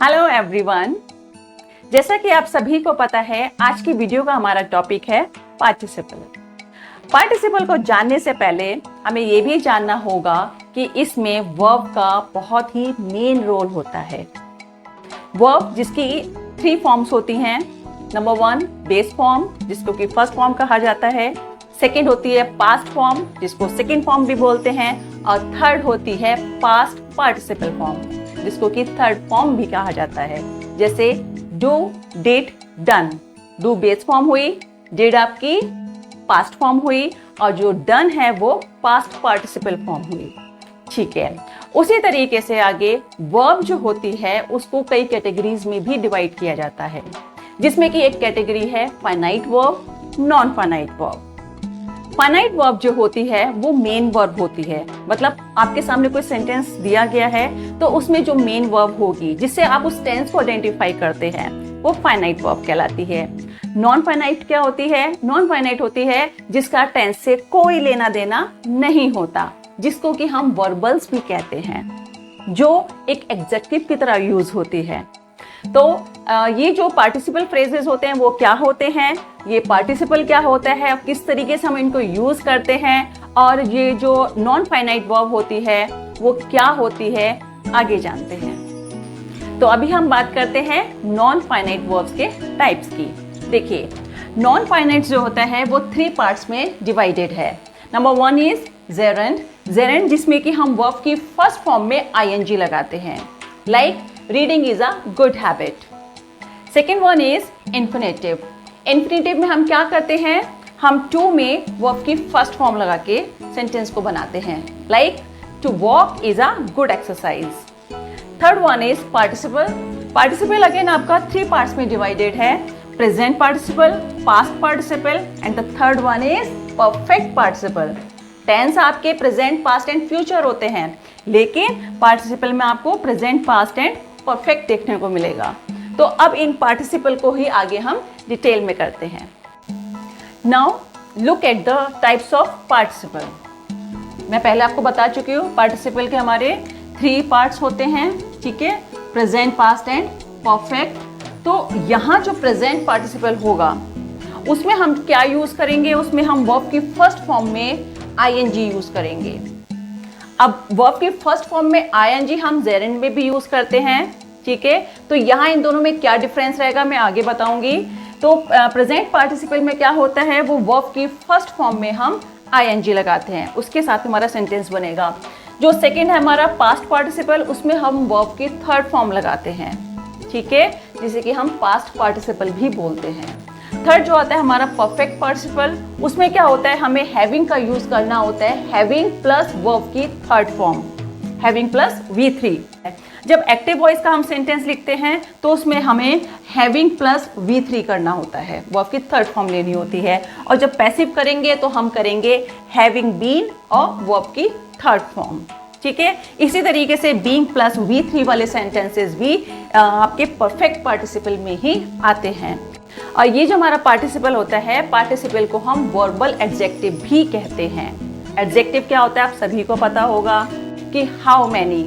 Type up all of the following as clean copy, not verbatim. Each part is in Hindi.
Hello everyone. जैसा कि आप सभी को पता है, आज की वीडियो का हमारा टॉपिक है पार्टिसिपल। पार्टिसिपल को जानने से पहले हमें ये भी जानना होगा कि इसमें वर्ब का बहुत ही मेन रोल होता है। वर्ब जिसकी 3 फॉर्म्स होती हैं। नंबर 1 बेस फॉर्म, जिसको कि फर्स्ट फॉर्म कहा जाता है। सेकेंड होती है पास्ट फॉर्म, जिसको सेकेंड फॉर्म भी बोलते हैं। और थर्ड होती है पास्ट पार्टिसिपल फॉर्म, जिसको कि थर्ड फॉर्म भी कहा जाता है। जैसे do, did, done. Do base form हुई, डिड आपकी पास्ट फॉर्म हुई, और जो डन है वो पास्ट पार्टिसिपल फॉर्म हुई। ठीक है, उसी तरीके से आगे वर्ब जो होती है उसको कई कैटेगरीज में भी डिवाइड किया जाता है, जिसमें कि एक कैटेगरी है finite verb, non finite verb. Finite verb जो होती है वो मेन वर्ब होती है, मतलब आपके सामने कोई सेंटेंस दिया गया है तो उसमें जो मेन वर्ब होगी जिससे आप उस टेंस को आइडेंटिफाई करते हैं वो फाइनाइट वर्ब कहलाती है। नॉन फाइनाइट क्या होती है? नॉन फाइनाइट होती है जिसका टेंस से कोई लेना देना नहीं होता, जिसको कि हम वर्बल्स भी कहते हैं, जो एक एडजेक्टिव की तरह यूज होती है। तो ये जो पार्टिसिपल फ्रेजेस होते हैं वो क्या होते हैं, ये पार्टिसिपल क्या होता है और किस तरीके से हम इनको यूज करते हैं, और ये जो नॉन फाइनाइट वर्ब होती है वो क्या होती है, आगे जानते हैं। तो अभी हम बात करते हैं नॉन फाइनाइट वर्ब्स के टाइप्स की। देखिए, नॉन फाइनाइट जो होता है वो 3 पार्ट्स में डिवाइडेड है। Number 1 is gerund. जेरेंड जिसमें कि हम वर्ब की फर्स्ट फॉर्म में आईएनजी लगाते हैं, like reading is a good habit. Second one is infinitive. Infinitive में हम क्या करते हैं, हम टू में वर्ब की फर्स्ट फॉर्म लगा के सेंटेंस को बनाते हैं, like to walk is a good exercise. Third one is participle. Participle again आपका 3 पार्ट्स में डिवाइडेड है, present participle, past participle and the third one is perfect participle. Tense आपके प्रेजेंट, पास्ट एंड फ्यूचर होते हैं, लेकिन पार्टिसिपल में आपको प्रेजेंट, पास्ट एंड परफेक्ट देखने को मिलेगा। तो अब इन पार्टिसिपल को ही आगे हम डिटेल में करते हैं। Now look at the types of participle. मैं पहले आपको बता चुकी हूँ पार्टिसिपल के हमारे 3 पार्ट्स होते हैं, ठीक है, प्रेजेंट, पास्ट एंड परफेक्ट। तो यहाँ जो प्रेजेंट पार्टिसिपल होगा उसमें हम क्या यूज करेंगे, उसमें हम वर्ब की फर्स्ट फॉर्म में आईएनजी यूज करेंगे। अब वर्ब की फर्स्ट फॉर्म में आईएनजी हम जेरेंड में भी यूज करते हैं, ठीक है। तो यहाँ इन दोनों में क्या डिफरेंस रहेगा मैं आगे बताऊंगी। तो प्रेजेंट पार्टिसिपल में क्या होता है, वो वर्ब की फर्स्ट फॉर्म में हम आईएनजी लगाते हैं, उसके साथ हमारा सेंटेंस बनेगा। जो सेकंड है हमारा पास्ट पार्टिसिपल, उसमें हम वर्ब की थर्ड फॉर्म लगाते हैं, ठीक है, जिसे कि हम पास्ट पार्टिसिपल भी बोलते हैं। थर्ड जो आता है हमारा परफेक्ट पार्टिसिपल, उसमें क्या होता है, हमें हैविंग का यूज करना होता है, हैविंग प्लस वर्ब की third form, having plus V3। जब एक्टिव वॉइस का हम सेंटेंस लिखते हैं तो उसमें हमें हैविंग प्लस V3 करना होता है, वर्ब की थर्ड फॉर्म लेनी होती है। और जब पैसिव करेंगे तो हम करेंगे हैविंग बीन और वर्ब की थर्ड फॉर्म, ठीक है। इसी तरीके से बीइंग प्लस V3 वाले सेंटेंसेस भी आपके परफेक्ट पार्टिसिपल में ही आते हैं। और ये जो हमारा पार्टिसिपल होता है, पार्टिसिपल को हम वर्बल एडजेक्टिव भी कहते हैं। एडजेक्टिव क्या होता है आप सभी को पता होगा कि how many,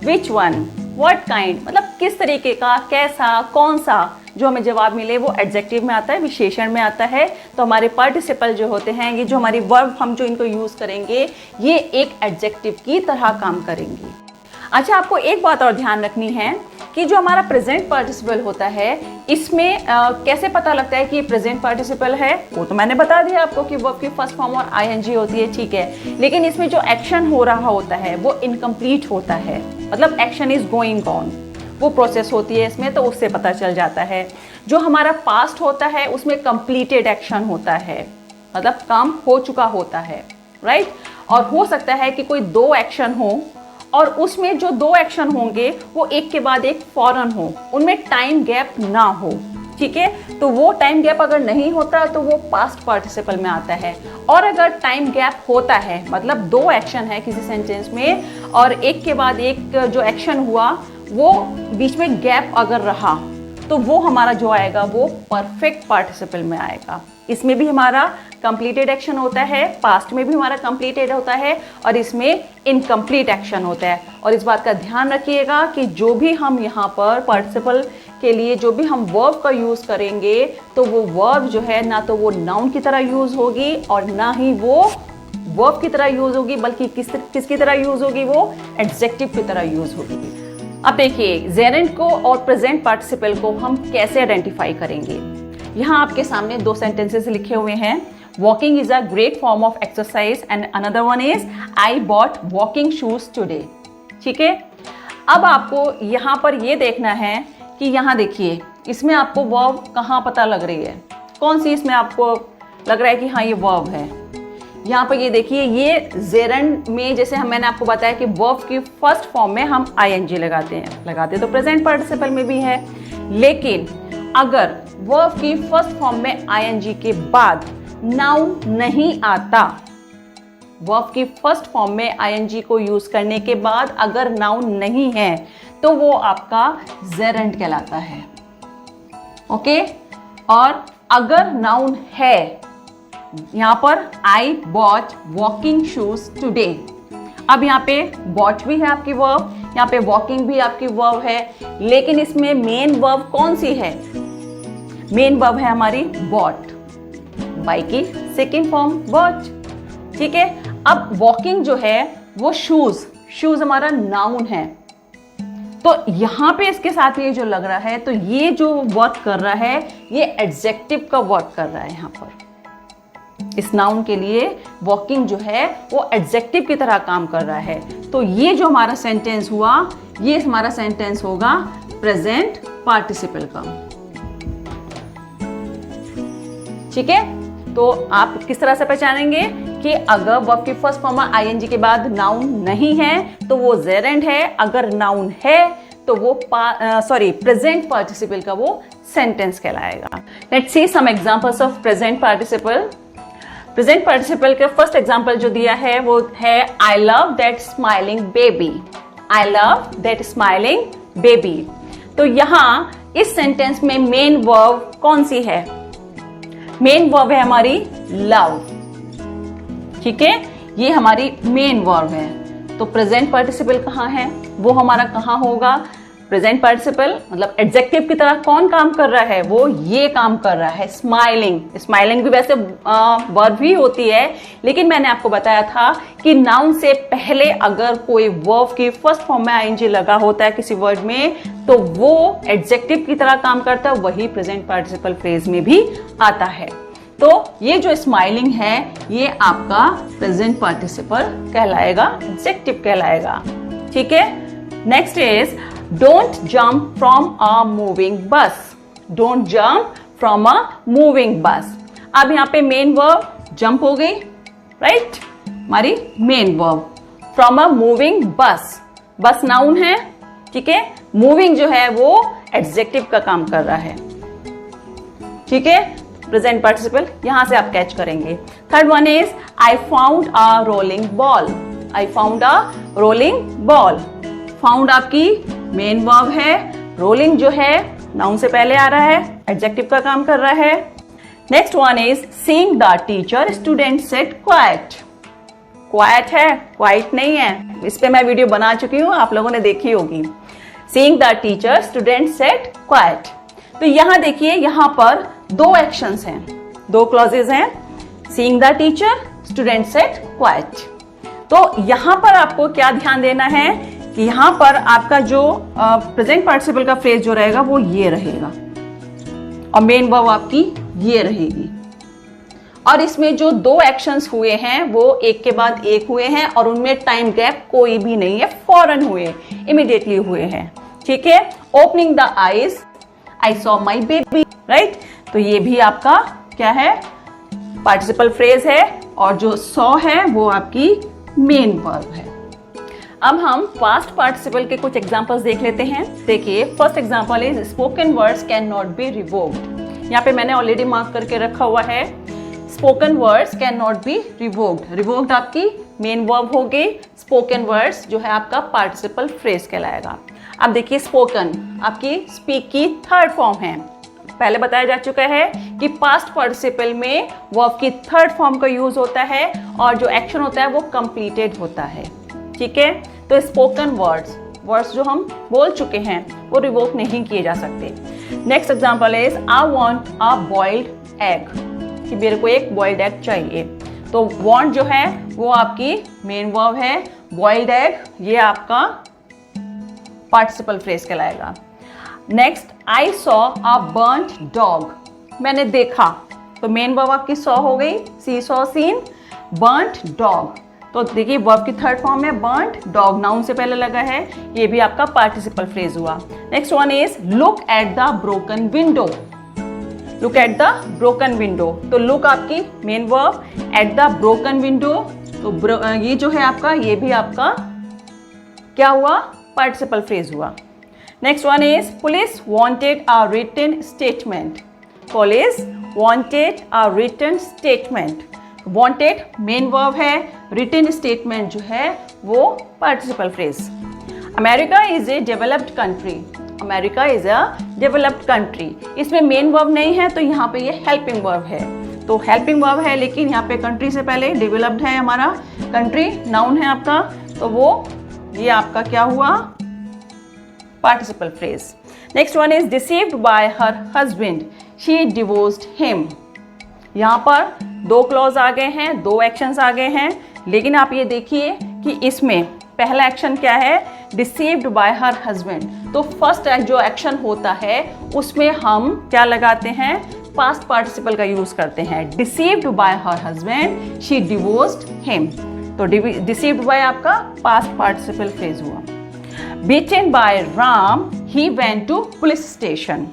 which one, what kind, मतलब किस तरीके का, कैसा, कौन सा, जो हमें जवाब मिले वो एडजेक्टिव में आता है, विशेषण में आता है। तो हमारे पार्टिसिपल जो होते हैं, ये जो हमारी वर्ब हम जो इनको यूज करेंगे, ये एक एडजेक्टिव की तरह काम करेंगी। अच्छा, आपको एक बात और ध्यान रखनी है कि जो हमारा प्रेजेंट पार्टिसिपल होता है, इसमें कैसे पता लगता है कि ये प्रेजेंट पार्टिसिपल है, वो तो मैंने बता दिया आपको कि वर्ब की फर्स्ट फॉर्म और आईएनजी होती है, ठीक है। लेकिन इसमें जो एक्शन हो रहा होता है वो इनकम्प्लीट होता है, मतलब एक्शन इज गोइंग ऑन, वो प्रोसेस होती है इसमें, तो उससे पता चल जाता है। जो हमारा पास्ट होता है उसमें कंप्लीटेड एक्शन होता है, मतलब काम हो चुका होता है, राइट। और हो सकता है कि कोई 2 एक्शन हो और उसमें जो 2 एक्शन होंगे वो एक के बाद एक फौरन हो, उनमें टाइम गैप ना हो, ठीक है। तो वो टाइम गैप अगर नहीं होता तो वो पास्ट पार्टिसिपल में आता है। और अगर टाइम गैप होता है, मतलब 2 एक्शन है किसी सेंटेंस में और एक के बाद एक जो एक्शन हुआ वो बीच में गैप अगर रहा, तो वो हमारा जो आएगा वो परफेक्ट पार्टिसिपल में आएगा। इसमें भी हमारा कंप्लीटेड एक्शन होता है, पास्ट में भी हमारा कंप्लीटेड होता है और इसमें इनकम्प्लीट एक्शन होता है। और इस बात का ध्यान रखिएगा कि जो भी हम यहाँ पर पार्टिसिपल के लिए जो भी हम वर्ब का यूज़ करेंगे तो वो वर्ब जो है ना तो वो नाउन की तरह यूज़ होगी और ना ही वो वर्ब की तरह यूज़ होगी, बल्कि किसकी तरह यूज़ होगी, वो एडजेक्टिव की तरह यूज़ होगी। अब देखिए जेरेंट को और प्रेजेंट पार्टिसिपल को हम कैसे आइडेंटिफाई करेंगे। यहाँ आपके सामने दो सेंटेंसेस लिखे हुए हैं। Walking is a great form of exercise and another one is I bought walking shoes today. ठीक है, अब आपको यहाँ पर ये देखना है कि यहाँ देखिए इसमें आपको वर्ब कहाँ पता लग रही है, कौन सी इसमें आपको लग रहा है कि हाँ ये वर्ब है। यहाँ पर ये देखिए ये जेरेंट में जैसे मैंने आपको बताया कि वर्ब की फर्स्ट फॉर्म में हम आईएनजी लगाते तो प्रेजेंट पार्टिसिपल में भी है, लेकिन अगर वर्ब की फर्स्ट फॉर्म में आईएनजी के बाद नाउन नहीं आता, वर्ब की फर्स्ट फॉर्म में आईएनजी को यूज करने के बाद अगर नाउन नहीं है तो वो आपका जेरेंट कहलाता है। ओके, और अगर नाउन है, यहाँ पर I bought walking shoes today, अब यहाँ पे बॉट भी है आपकी वर्ब, यहाँ पे वॉकिंग भी आपकी वर्ब है, लेकिन इसमें मेन वर्ब कौन सी है? मेन वर्ब है हमारी बॉट, बाई की सेकेंड फॉर्म बॉट। ठीक है, अब वॉकिंग जो है वो शूज हमारा नाउन है, तो यहां पे इसके साथ ये जो लग रहा है तो ये जो वर्क कर रहा है ये एडजेक्टिव का वर्क कर रहा है। यहाँ पर इस नाउन के लिए वॉकिंग जो है वो एडजेक्टिव की तरह काम कर रहा है। तो ये जो हमारा सेंटेंस हुआ ये हमारा सेंटेंस होगा प्रेजेंट पार्टिसिपल का। ठीक है, तो आप किस तरह से पहचानेंगे कि अगर वर्ब की फर्स्ट फॉर्म में आईएनजी के बाद नाउन नहीं है तो वो जेरेंट है, अगर नाउन है तो वो प्रेजेंट पार्टिसिपल का वो सेंटेंस कहलाएगा। Let's see some examples of present participle. Present participle का फर्स्ट एग्जांपल जो दिया है वो है I love that smiling baby. I love that smiling baby. तो यहाँ इस सेंटेंस में मेन वर्ब कौन सी है? मेन वर्ब है हमारी लव। ठीक है, ये हमारी मेन वर्ब है। तो प्रेजेंट पार्टिसिपल कहाँ है? वो हमारा कहाँ होगा? प्रेजेंट पार्टिसिपल मतलब एडजेक्टिव की तरह कौन काम कर रहा है? वो ये काम कर रहा है स्माइलिंग। स्माइलिंग भी वैसे वर्ब ही होती है, लेकिन मैंने आपको बताया था कि नाउन से पहले अगर कोई वर्ब की फर्स्ट फॉर्म में आईएनजी लगा होता है किसी वर्ड में तो वो एडजेक्टिव की तरह काम करता है, वही प्रेजेंट पार्टिसिपल फ्रेज में भी आता है। तो ये जो स्माइलिंग है ये आपका प्रेजेंट पार्टिसिपल कहलाएगा, एडजेक्टिव कहलाएगा। ठीक है, next is don't jump from a moving बस। Don't jump from a moving बस। अब यहाँ पे मेन वर्ब जंप हो गई, राइट? हमारी main verb from a moving बस। बस नाउन है, ठीक है, मूविंग जो है वो एडजेक्टिव का काम कर रहा है। ठीक है, प्रेजेंट पार्टिसिपल यहां से आप कैच करेंगे। Third one is I found a rolling ball. I found a rolling ball. Found आपकी मेन वर्ब है, रोलिंग जो है नाउन से पहले आ रहा है, एडजेक्टिव का काम कर रहा है। Next one is seeing the teacher student said quite. Quite है, क्वाइट नहीं है, इस पे मैं वीडियो बना चुकी हूं, आप लोगों ने देखी होगी। Seeing the teacher student said quite. तो यहां देखिए यहां पर दो एक्शंस हैं, दो क्लॉजेज हैं, seeing the teacher student said quite. तो यहां पर आपको क्या ध्यान देना है कि यहां पर आपका जो प्रेजेंट पार्टिसिपल का फ्रेज जो रहेगा वो ये रहेगा और मेन वर्ब आपकी ये रहेगी। और इसमें जो दो एक्शंस हुए हैं वो एक के बाद एक हुए हैं और उनमें टाइम गैप कोई भी नहीं है, फौरन हुए, इमीडिएटली हुए हैं। ठीक है, opening the eyes, I saw my baby, right? तो ये भी आपका क्या है? पार्टिसिपल फ्रेज है और जो सॉ है वो आपकी मेन वर्ब है। अब हम पास्ट पार्टिसिपल के कुछ एग्जांपल्स देख लेते हैं। देखिए first example is spoken words can not be revoked. यहाँ पे मैंने ऑलरेडी मार्क करके रखा हुआ है, spoken words can not be revoked. Revoked आपकी मेन वर्ब होगी, स्पोकन वर्ड्स जो है आपका पार्टिसिपल फ्रेज कहलाएगा। अब देखिए स्पोकन आपकी स्पीक की थर्ड फॉर्म है। पहले बताया जा चुका है कि पास्ट पार्टिसिपल में वर्ब की थर्ड फॉर्म का यूज होता है और जो एक्शन होता है वो कंप्लीटेड होता है। ठीक है, तो स्पोकन वर्ड्स जो हम बोल चुके हैं वो रिवोक नहीं किए जा सकते। Next example is I want a boiled egg, कि मेरे को एक बॉइल्ड एग चाहिए। तो वांट जो है वो आपकी मेन वर्ब है, बॉइल्ड एग ये आपका पार्टिसिपल फ्रेज कहलाएगा। Next I saw a burnt dog, मैंने देखा, तो मेन वर्ब आपकी सॉ हो गई, सी सॉ सीन, बर्न्ट डॉग। तो देखिए वर्ब की थर्ड फॉर्म में बर्न्ट, डॉग नाउन से पहले लगा है, ये भी आपका पार्टिसिपल फ्रेज हुआ। Next one is look at the broken window, look at the broken window, तो लुक आपकी main verb, at the broken window, तो ये जो है आपका ये भी आपका क्या हुआ, पार्टिसिपल फ्रेज हुआ। Next one is police wanted a written statement, police wanted a written statement, wanted main verb है, रिटन स्टेटमेंट जो है वो participle phrase. America is a developed country, America is a developed country, इसमें मेन वर्ब नहीं है तो यहाँ पे ये हेल्पिंग वर्ब है, तो हेल्पिंग वर्ब है लेकिन यहाँ पे कंट्री से पहले डेवलप्ड है हमारा, कंट्री नाउन है आपका, तो वो ये आपका क्या हुआ, participle phrase. Next one is deceived by her husband, she divorced him, यहाँ पर दो क्लॉज आ गए हैं, दो एक्शंस आ गए हैं, लेकिन आप ये देखिए कि इसमें पहला एक्शन क्या है, डिसीव्ड बाय हर हस्बैंड, तो फर्स्ट जो एक्शन होता है उसमें हम क्या लगाते हैं, पास्ट पार्टिसिपल का यूज करते हैं, deceived by her husband she divorced him, तो डिसीव्ड बाय आपका पास्ट पार्टिसिपल फ्रेज हुआ। Beaten by Ram he went to police station,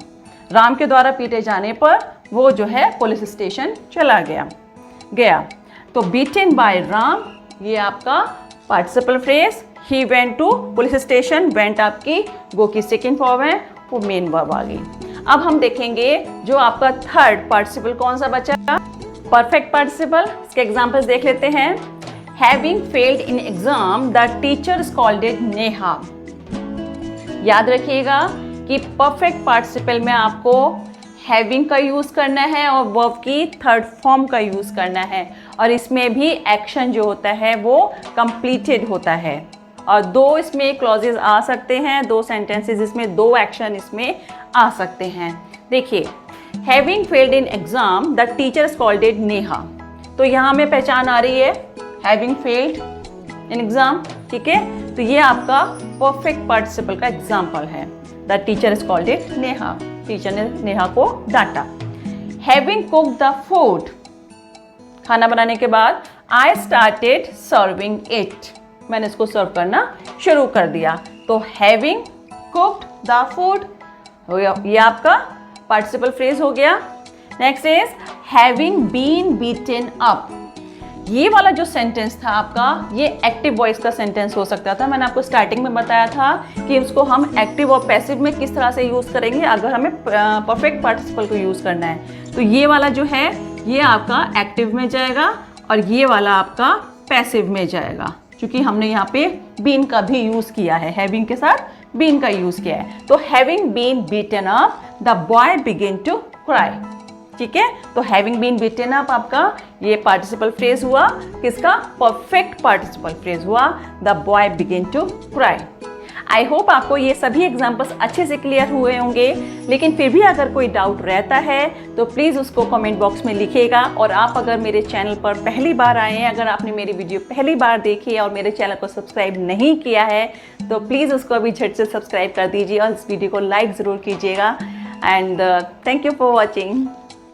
Ram के द्वारा पीटे जाने पर वो जो है पुलिस स्टेशन चला गया, तो बीटन बाय राम ये आपका participle phrase, he went to police station, went आपकी गो की सेकेंड फॉर्म है, वो मेन वर्ब आ गई। अब हम देखेंगे जो आपका थर्ड पार्टिसिपल कौन सा बचा, परफेक्ट पार्टिसिपल, इसके एग्जांपल्स देख लेते हैं। Having failed in exam the teacher scolded Neha, याद रखिएगा कि परफेक्ट पार्टिसिपल में आपको हैविंग का यूज करना है और वर्ब की थर्ड फॉर्म का यूज करना है, और इसमें भी एक्शन जो होता है वो कंप्लीटेड होता है, और दो इसमें क्लॉजेज आ सकते हैं, दो सेंटेंसेस इसमें, दो एक्शन इसमें आ सकते हैं। देखिए having failed in exam the teacher scolded Neha, तो यहाँ में पहचान आ रही है हैविंग फेल्ड इन एग्जाम, ठीक है, तो ये आपका परफेक्ट पार्टिसिपल का एग्जाम्पल है, the teacher scolded Neha, teacher ने नेहा को डांटा। हैविंग कुक्ड द फूड, खाना बनाने के बाद, आई स्टार्टेड सर्विंग इट, मैंने इसको सर्व करना शुरू कर दिया, तो हैविंग कुक्ड द फूड ये आपका पार्टिसिपल फ्रेज हो गया। Next is having been beaten up, ये वाला जो सेंटेंस था आपका ये एक्टिव वॉइस का सेंटेंस हो सकता था, मैंने आपको स्टार्टिंग में बताया था कि उसको हम एक्टिव और पैसिव में किस तरह से यूज़ करेंगे अगर हमें परफेक्ट पार्टिसिपल को यूज़ करना है। तो ये वाला जो है ये आपका एक्टिव में जाएगा और ये वाला आपका पैसिव में जाएगा, क्योंकि हमने यहाँ पे बीन का भी यूज़ किया है, हैविंग के साथ बीन का यूज़ किया है। तो having been beaten up the boy begin to cry, ठीक है, तो हैविंग बीन बीटन अप आपका ये पार्टिसिपल फ्रेज हुआ, किसका, परफेक्ट पार्टिसिपल फ्रेज हुआ, the boy begin to cry. I hope आपको ये सभी एग्जाम्पल्स अच्छे से क्लियर हुए होंगे, लेकिन फिर भी अगर कोई डाउट रहता है तो प्लीज़ उसको कमेंट बॉक्स में लिखिएगा। और आप अगर मेरे चैनल पर पहली बार आए हैं, अगर आपने मेरी वीडियो पहली बार देखी है और मेरे चैनल को सब्सक्राइब नहीं किया है तो प्लीज़ उसको अभी झट से सब्सक्राइब कर दीजिए और इस वीडियो को लाइक ज़रूर कीजिएगा। And thank you for watching.